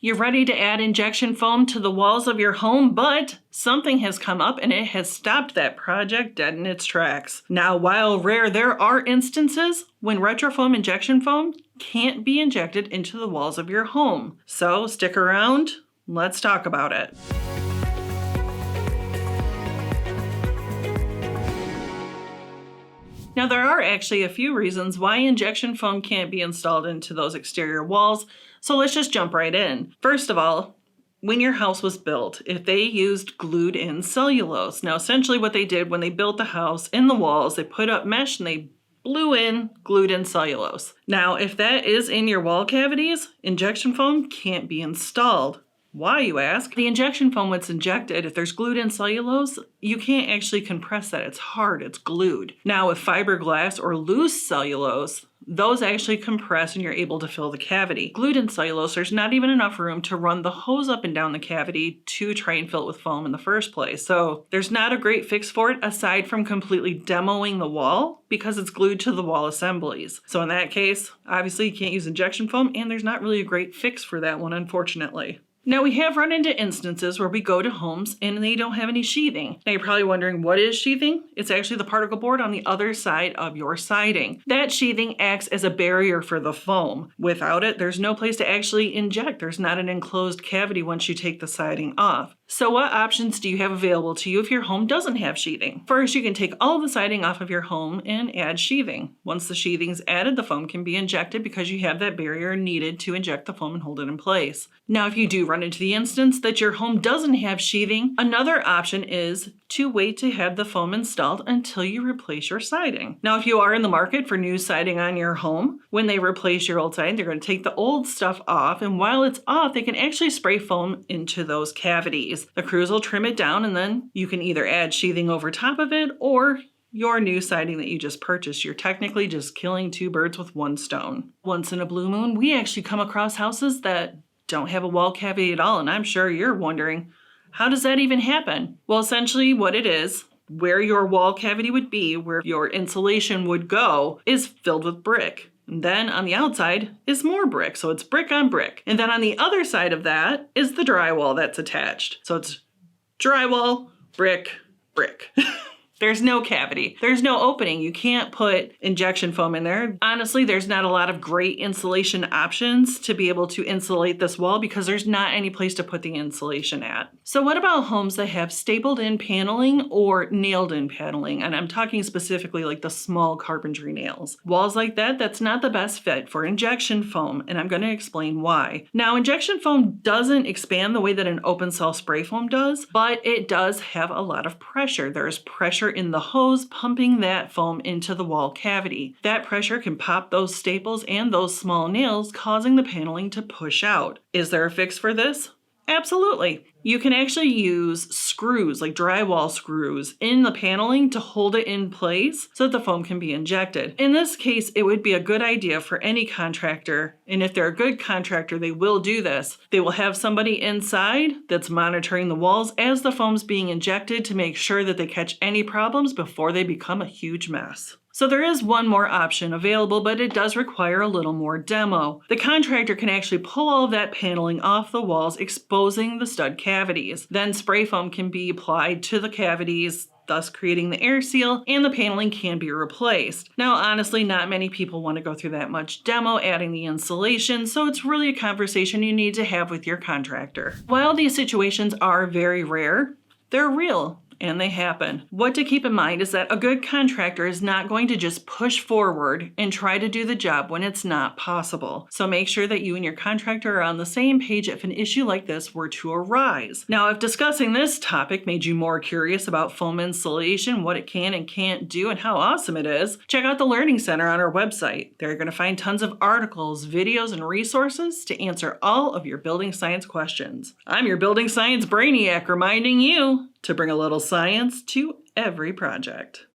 You're ready to add injection foam to the walls of your home, but something has come up and it has stopped that project dead in its tracks. Now, while rare, there are instances when RetroFoam injection foam can't be injected into the walls of your home. So stick around, let's talk about it. Now, there are actually a few reasons why injection foam can't be installed into those exterior walls, so let's just jump right in. First of all, when your house was built, if they used glued in cellulose. Now, essentially what they did when they built the house in the walls, they put up mesh and they blew in glued in cellulose. Now, if that is in your wall cavities, injection foam can't be installed. Why, you ask? The injection foam, when it's injected, if there's glued in cellulose, you can't actually compress that. It's hard, it's glued. Now with fiberglass or loose cellulose, those actually compress and you're able to fill the cavity. Glued in cellulose, there's not even enough room to run the hose up and down the cavity to try and fill it with foam in the first place. So there's not a great fix for it aside from completely demoing the wall because it's glued to the wall assemblies. So in that case, obviously you can't use injection foam and there's not really a great fix for that one, unfortunately. Now, we have run into instances where we go to homes and they don't have any sheathing. Now, you're probably wondering, what is sheathing? It's actually the particle board on the other side of your siding. That sheathing acts as a barrier for the foam. Without it, there's no place to actually inject. There's not an enclosed cavity once you take the siding off. So what options do you have available to you if your home doesn't have sheathing? First, you can take all the siding off of your home and add sheathing. Once the sheathing's added, the foam can be injected because you have that barrier needed to inject the foam and hold it in place. Now, if you do run into the instance that your home doesn't have sheathing, another option is to wait to have the foam installed until you replace your siding. Now, if you are in the market for new siding on your home, when they replace your old siding, they're going to take the old stuff off, and while it's off, they can actually spray foam into those cavities. The crews will trim it down, and then you can either add sheathing over top of it or your new siding that you just purchased. You're technically just killing two birds with one stone. Once in a blue moon, we actually come across houses that don't have a wall cavity at all, and I'm sure you're wondering, how does that even happen? Well, essentially what it is, where your wall cavity would be, where your insulation would go, is filled with brick. And then on the outside is more brick, so it's brick on brick. And then on the other side of that is the drywall that's attached. So it's drywall, brick, brick. There's no cavity. There's no opening. You can't put injection foam in there. Honestly, there's not a lot of great insulation options to be able to insulate this wall because there's not any place to put the insulation at. So what about homes that have stapled in paneling or nailed in paneling? And I'm talking specifically like the small carpentry nails. Walls like that, that's not the best fit for injection foam, and I'm going to explain why. Now, injection foam doesn't expand the way that an open cell spray foam does, but it does have a lot of pressure. There's pressure in the hose pumping that foam into the wall cavity. That pressure can pop those staples and those small nails, causing the paneling to push out. Is there a fix for this? Absolutely. You can actually use screws, like drywall screws, in the paneling to hold it in place so that the foam can be injected. In this case, it would be a good idea for any contractor, and if they're a good contractor, they will do this. They will have somebody inside that's monitoring the walls as the foam's being injected to make sure that they catch any problems before they become a huge mess. So there is one more option available, but it does require a little more demo. The contractor can actually pull all of that paneling off the walls, exposing the stud cavities. Then spray foam can be applied to the cavities, thus creating the air seal, and the paneling can be replaced. Now, honestly, not many people want to go through that much demo adding the insulation, so it's really a conversation you need to have with your contractor. While these situations are very rare, they're real. And they happen. What to keep in mind is that a good contractor is not going to just push forward and try to do the job when it's not possible. So make sure that you and your contractor are on the same page if an issue like this were to arise. Now, if discussing this topic made you more curious about foam insulation, what it can and can't do, and how awesome it is, check out the Learning Center on our website. There you're going to find tons of articles, videos, and resources to answer all of your building science questions. I'm your building science brainiac reminding you to bring a little science to every project.